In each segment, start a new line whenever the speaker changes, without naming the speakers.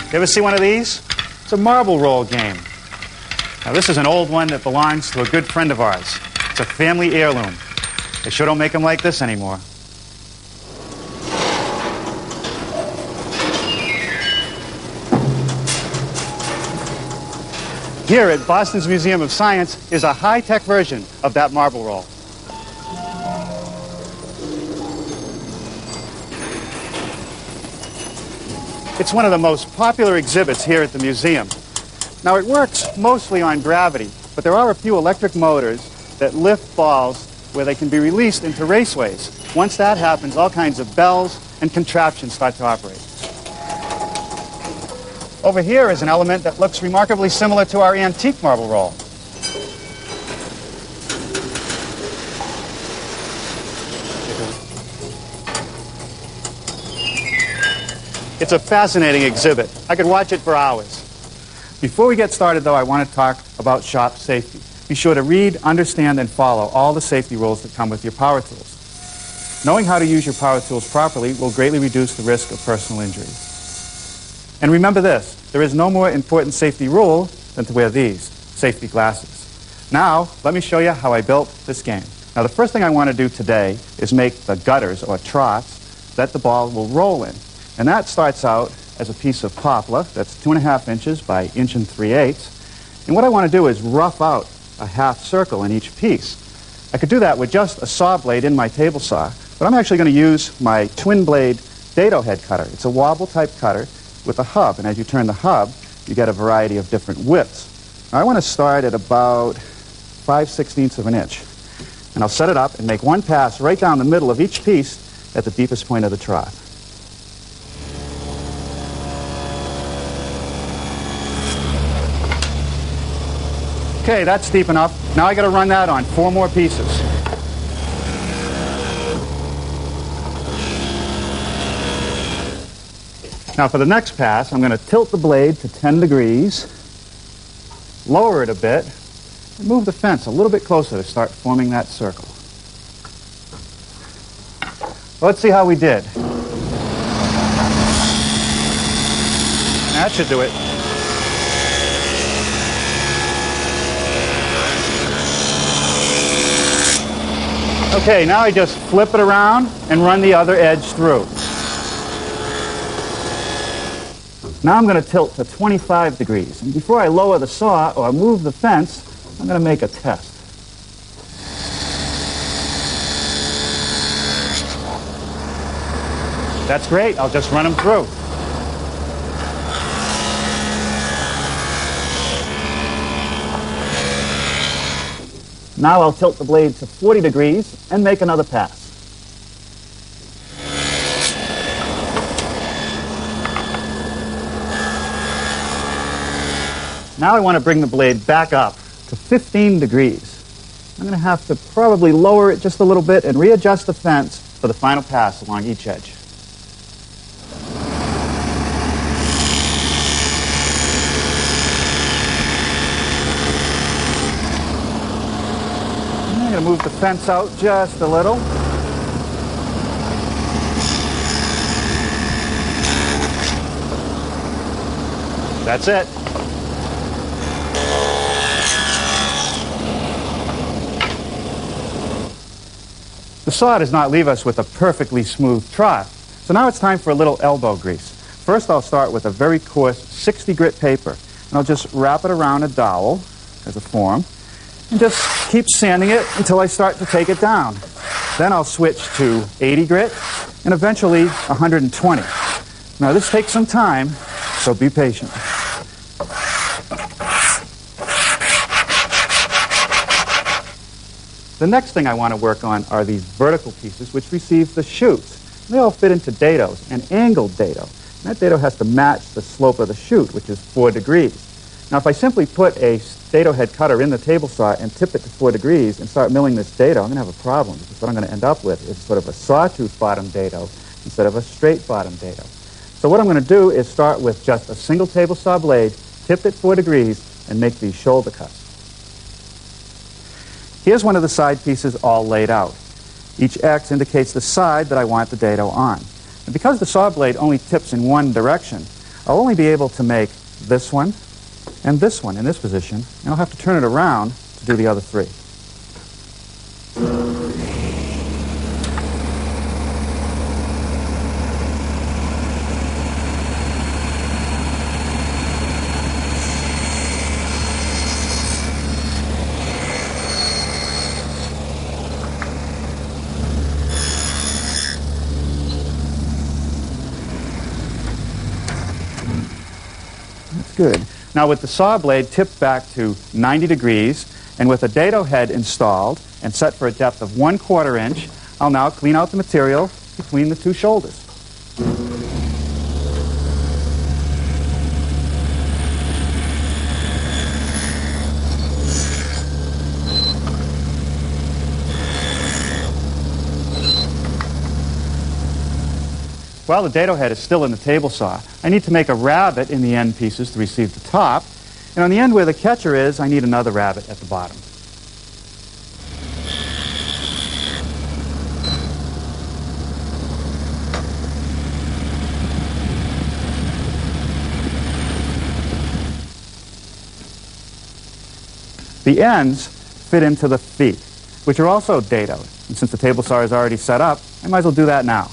You ever see one of these? It's a marble roll game. Now, this is an old one that belongs to a good friend of ours. It's a family heirloom. They sure don't make them like this anymore. Here at Boston's Museum of Science is a high-tech version of that marble roll. It's one of the most popular exhibits here at the museum. Now, it works mostly on gravity, but there are a few electric motors that lift balls where they can be released into raceways. Once that happens, all kinds of bells and contraptions start to operate. Over here is an element that looks remarkably similar to our antique marble roll. It's a fascinating exhibit. I could watch it for hours. Before we get started, though, I want to talk about shop safety. Be sure to read, understand, and follow all the safety rules that come with your power tools. Knowing how to use your power tools properly will greatly reduce the risk of personal injury. And remember this, there is no more important safety rule than to wear these, safety glasses. Now, let me show you how I built this game. Now, the first thing I want to do today is make the gutters, or troughs, that the ball will roll in. And that starts out as a piece of poplar that's 2.5 inches by 1 3/8 inches. And what I want to do is rough out a half circle in each piece. I could do that with just a saw blade in my table saw, but I'm actually going to use my twin blade dado head cutter. It's a wobble type cutter with a hub, and as you turn the hub, you get a variety of different widths. Now, I want to start at about 5/16 of an inch. And I'll set it up and make one pass right down the middle of each piece at the deepest point of the trough. Okay, that's deep enough. Now I got to run that on 4 more pieces. Now for the next pass, I'm going to tilt the blade to 10 degrees, lower it a bit, and move the fence a little bit closer to start forming that circle. Let's see how we did. That should do it. Okay, now I just flip it around and run the other edge through. Now I'm going to tilt to 25 degrees. And before I lower the saw or move the fence, I'm going to make a test. That's great. I'll just run them through. Now I'll tilt the blade to 40 degrees and make another pass. Now I want to bring the blade back up to 15 degrees. I'm going to have to probably lower it just a little bit and readjust the fence for the final pass along each edge. I'm going to move the fence out just a little. That's it. The saw does not leave us with a perfectly smooth trough, so now it's time for a little elbow grease. First I'll start with a very coarse 60 grit paper, and I'll just wrap it around a dowel as a form, and just keep sanding it until I start to take it down. Then I'll switch to 80 grit, and eventually 120. Now this takes some time, so be patient. The next thing I want to work on are these vertical pieces which receive the chutes. They all fit into dados, an angled dado. And that dado has to match the slope of the chute, which is 4 degrees. Now if I simply put a dado head cutter in the table saw and tip it to 4 degrees and start milling this dado, I'm going to have a problem, because what I'm going to end up with is sort of a sawtooth bottom dado instead of a straight bottom dado. So what I'm going to do is start with just a single table saw blade, tip it 4 degrees, and make these shoulder cuts. Here's one of the side pieces all laid out. Each X indicates the side that I want the dado on. And because the saw blade only tips in one direction, I'll only be able to make this one and this one in this position, and I'll have to turn it around to do the other three. Good. Now with the saw blade tipped back to 90 degrees and with a dado head installed and set for a depth of 1/4 inch, I'll now clean out the material between the two shoulders. While the dado head is still in the table saw, I need to make a rabbet in the end pieces to receive the top. And on the end where the catcher is, I need another rabbet at the bottom. The ends fit into the feet, which are also dadoed. And since the table saw is already set up, I might as well do that now.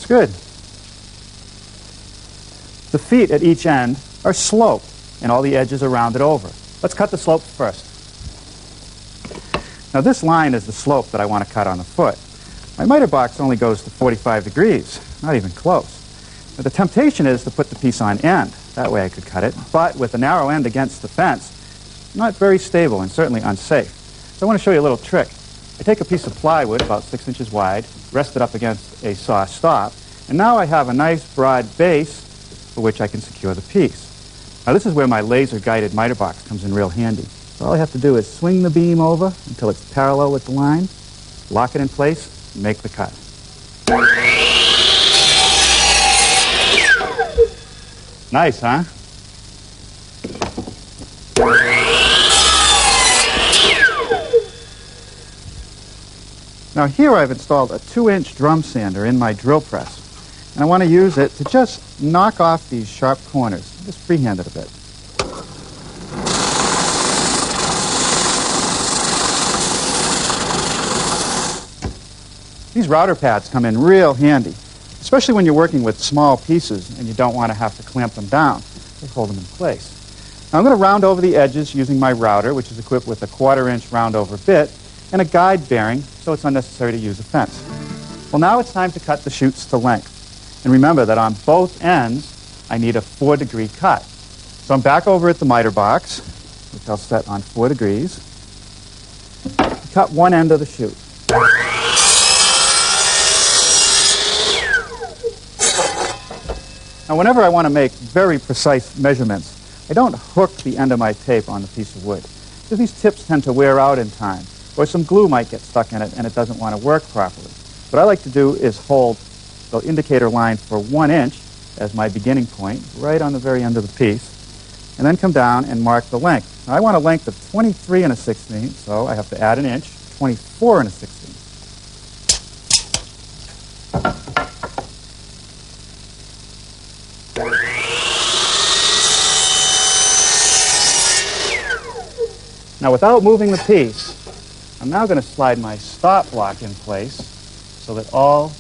Good. The feet at each end are sloped, and all the edges are rounded over. Let's cut the slopes first. Now this line is the slope that I want to cut on the foot. My miter box only goes to 45 degrees, not even close. But the temptation is to put the piece on end. That way I could cut it, but with the narrow end against the fence, not very stable and certainly unsafe. So I want to show you a little trick. I take a piece of plywood about 6 inches wide, rest it up against a saw stop, and now I have a nice broad base for which I can secure the piece. Now this is where my laser-guided miter box comes in real handy. So all I have to do is swing the beam over until it's parallel with the line, lock it in place, and make the cut. Nice, huh? Now here I've installed a 2-inch drum sander in my drill press. And I want to use it to just knock off these sharp corners. Just freehand it a bit. These router pads come in real handy, especially when you're working with small pieces and you don't want to have to clamp them down. They hold them in place. Now I'm going to round over the edges using my router, which is equipped with a 1/4 inch round over bit and a guide bearing, so it's unnecessary to use a fence. Well, now it's time to cut the chutes to length. And remember that on both ends, I need a 4-degree cut. So I'm back over at the miter box, which I'll set on 4 degrees. Cut one end of the chute. Now, whenever I want to make very precise measurements, I don't hook the end of my tape on the piece of wood, because these tips tend to wear out in time, or some glue might get stuck in it and it doesn't want to work properly. What I like to do is hold the indicator line for 1 inch as my beginning point, right on the very end of the piece, and then come down and mark the length. Now, I want a length of 23 1/16, so I have to add an inch, 24 1/16. Now, without moving the piece, I'm now going to slide my stop block in place so that all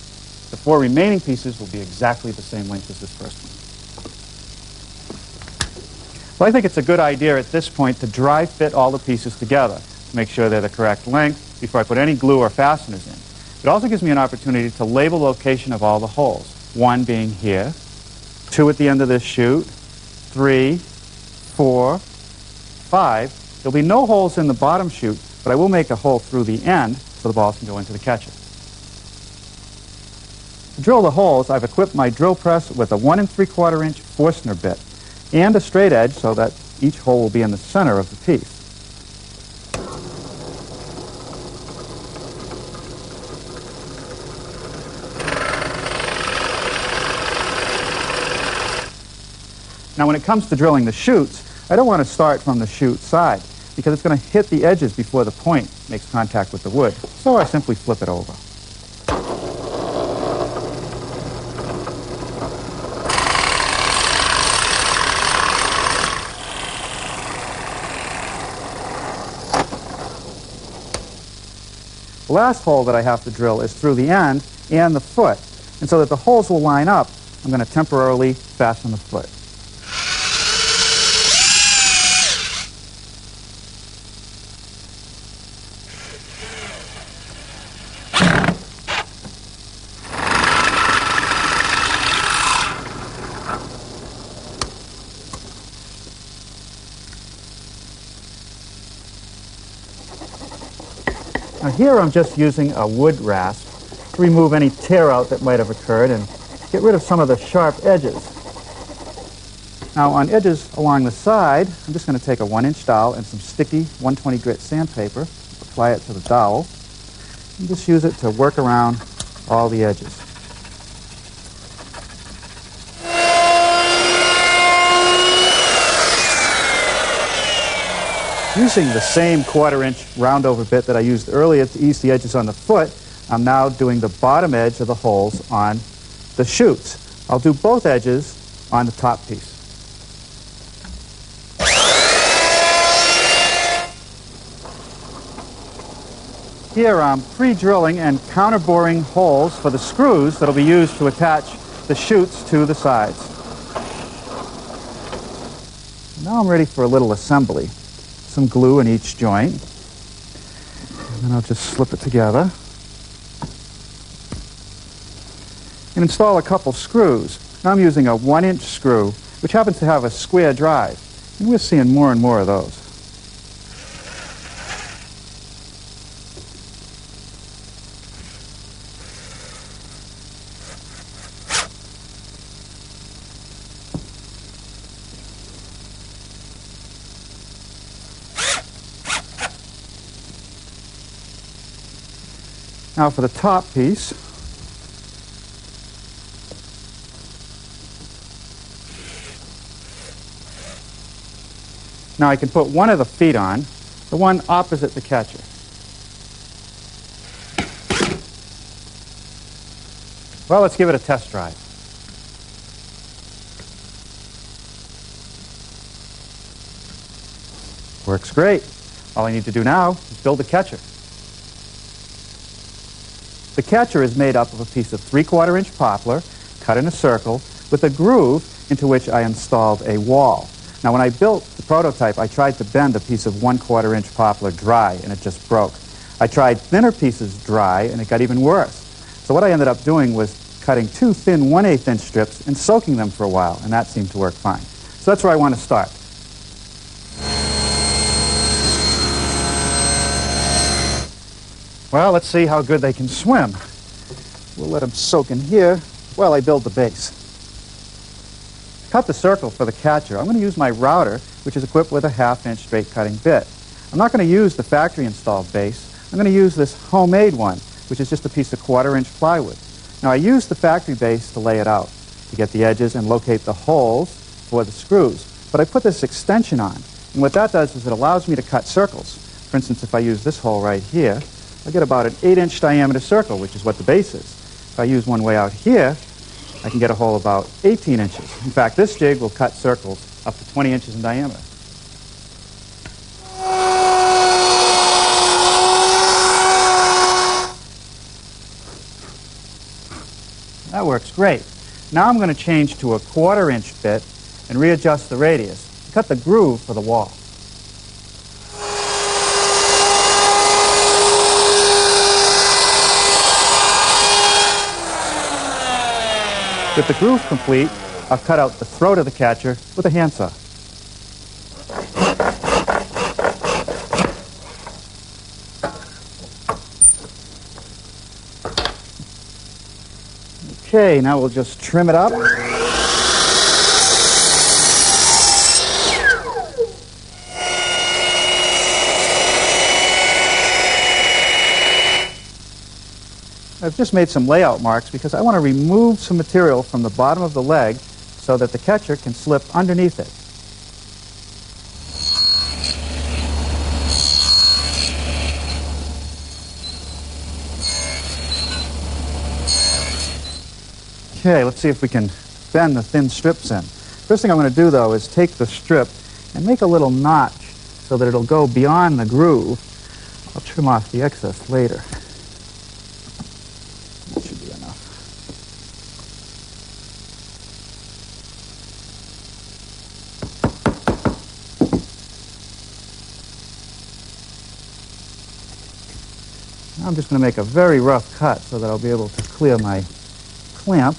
the 4 remaining pieces will be exactly the same length as this first one. Well, I think it's a good idea at this point to dry fit all the pieces together to make sure they're the correct length before I put any glue or fasteners in. It also gives me an opportunity to label the location of all the holes. 1 being here, 2 at the end of this chute, 3, 4, 5. There'll be no holes in the bottom chute, but I will make a hole through the end so the balls can go into the catcher. To drill the holes, I've equipped my drill press with a 1 3/4 inch Forstner bit and a straight edge so that each hole will be in the center of the piece. Now when it comes to drilling the chutes, I don't want to start from the chute side because it's going to hit the edges before the point makes contact with the wood. So I simply flip it over. The last hole that I have to drill is through the end and the foot. And so that the holes will line up, I'm going to temporarily fasten the foot. Now here I'm just using a wood rasp to remove any tear out that might have occurred and get rid of some of the sharp edges. Now on edges along the side, I'm just going to take a 1-inch dowel and some sticky 120 grit sandpaper, apply it to the dowel, and just use it to work around all the edges. Using the same 1/4-inch round over bit that I used earlier to ease the edges on the foot, I'm now doing the bottom edge of the holes on the chutes. I'll do both edges on the top piece. Here I'm pre-drilling and counter-boring holes for the screws that will be used to attach the chutes to the sides. Now I'm ready for a little assembly. Some glue in each joint, and then I'll just slip it together and install a couple screws. Now I'm using a 1-inch screw, which happens to have a square drive, and we're seeing more and more of those. Now for the top piece, now I can put one of the feet on, the one opposite the catcher. Well, let's give it a test drive. Works great. All I need to do now is build a catcher. The catcher is made up of a piece of 3/4-inch poplar cut in a circle with a groove into which I installed a wall. Now when I built the prototype, I tried to bend a piece of 1/4-inch poplar dry and it just broke. I tried thinner pieces dry and it got even worse. So what I ended up doing was cutting 2 thin 1/8-inch strips and soaking them for a while, and that seemed to work fine. So that's where I want to start. Well, let's see how good they can swim. We'll let them soak in here while I build the base. Cut the circle for the catcher. I'm going to use my router, which is equipped with a 1/2-inch straight cutting bit. I'm not going to use the factory installed base. I'm going to use this homemade one, which is just a piece of 1/4-inch plywood. Now I used the factory base to lay it out, to get the edges and locate the holes for the screws. But I put this extension on, and what that does is it allows me to cut circles. For instance, if I use this hole right here, I get about an 8-inch diameter circle, which is what the base is. If I use one way out here, I can get a hole about 18 inches. In fact, this jig will cut circles up to 20 inches in diameter. That works great. Now I'm going to change to a 1/4-inch bit and readjust the radius to cut the groove for the wall. With the groove complete, I'll cut out the throat of the catcher with a handsaw. Okay, now we'll just trim it up. I've just made some layout marks because I want to remove some material from the bottom of the leg so that the catcher can slip underneath it. Okay, let's see if we can bend the thin strips in. First thing I'm going to do, though, is take the strip and make a little notch so that it'll go beyond the groove. I'll trim off the excess later. That should be enough. Now I'm just going to make a very rough cut so that I'll be able to clear my clamp.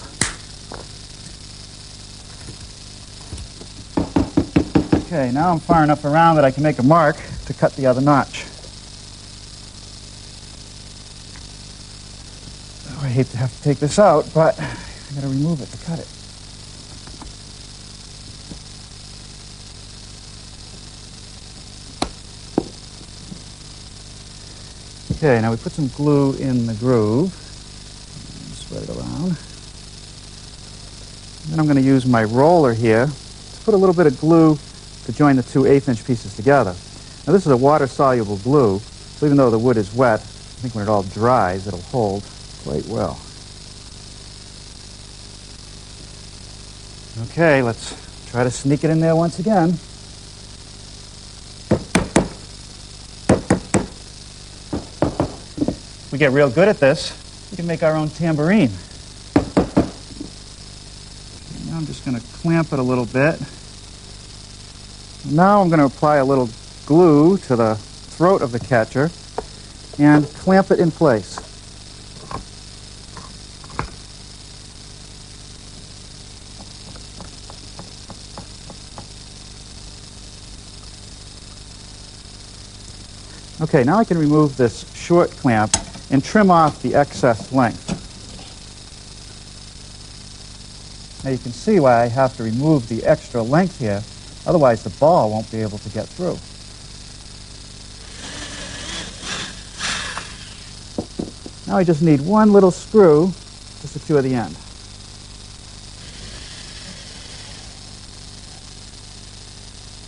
Okay, now I'm far enough around that I can make a mark to cut the other notch. Oh, I hate to have to take this out, but I've got to remove it to cut it. Okay, now we put some glue in the groove. Spread it around. Then I'm going to use my roller here to put a little bit of glue to join the two 1/8" pieces together. Now this is a water-soluble glue, so even though the wood is wet, I think when it all dries it'll hold quite well. Okay, let's try to sneak it in there once again. If we get real good at this, we can make our own tambourine. Now I'm just going to clamp it a little bit. Now I'm going to apply a little glue to the throat of the catcher and clamp it in place. Okay, now I can remove this short clamp and trim off the excess length. Now you can see why I have to remove the extra length here. Otherwise, the ball won't be able to get through. Now I just need one little screw to secure the end.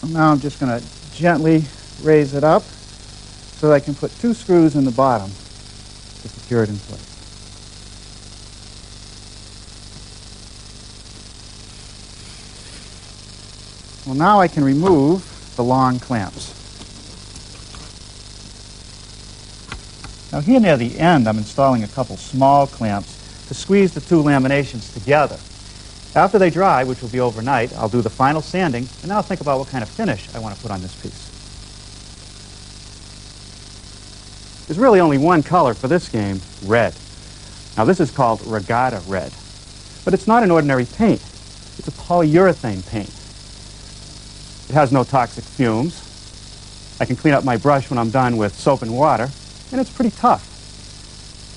And now I'm just going to gently raise it up so that I can put 2 screws in the bottom to secure it in place. Well, now I can remove the long clamps. Now here near the end, I'm installing a couple small clamps to squeeze the 2 laminations together. After they dry, which will be overnight, I'll do the final sanding, and now I'll think about what kind of finish I want to put on this piece. There's really only one color for this game, red. Now this is called regatta red, but it's not an ordinary paint. It's a polyurethane paint. It has no toxic fumes. I can clean up my brush when I'm done with soap and water, and it's pretty tough.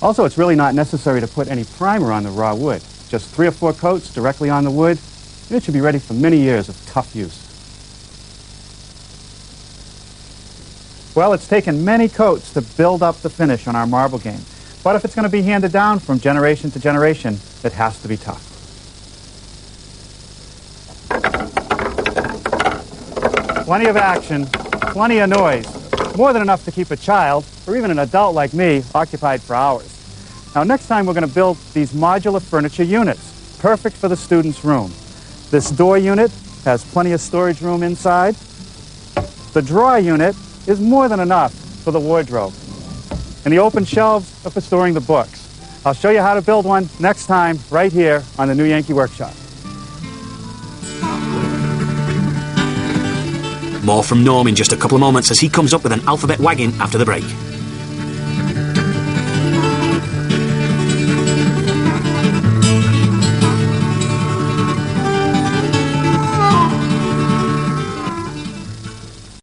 Also, it's really not necessary to put any primer on the raw wood. Just 3 or 4 coats directly on the wood, and it should be ready for many years of tough use. Well, it's taken many coats to build up the finish on our marble game, but if it's going to be handed down from generation to generation, it has to be tough. Plenty of action, plenty of noise, more than enough to keep a child, or even an adult like me, occupied for hours. Now, next time we're going to build these modular furniture units, perfect for the student's room. This door unit has plenty of storage room inside. The drawer unit is more than enough for the wardrobe. And the open shelves are for storing the books. I'll show you how to build one next time, right here on the New Yankee Workshop.
More from Norm in just a couple of moments as he comes up with an alphabet wagging after the break.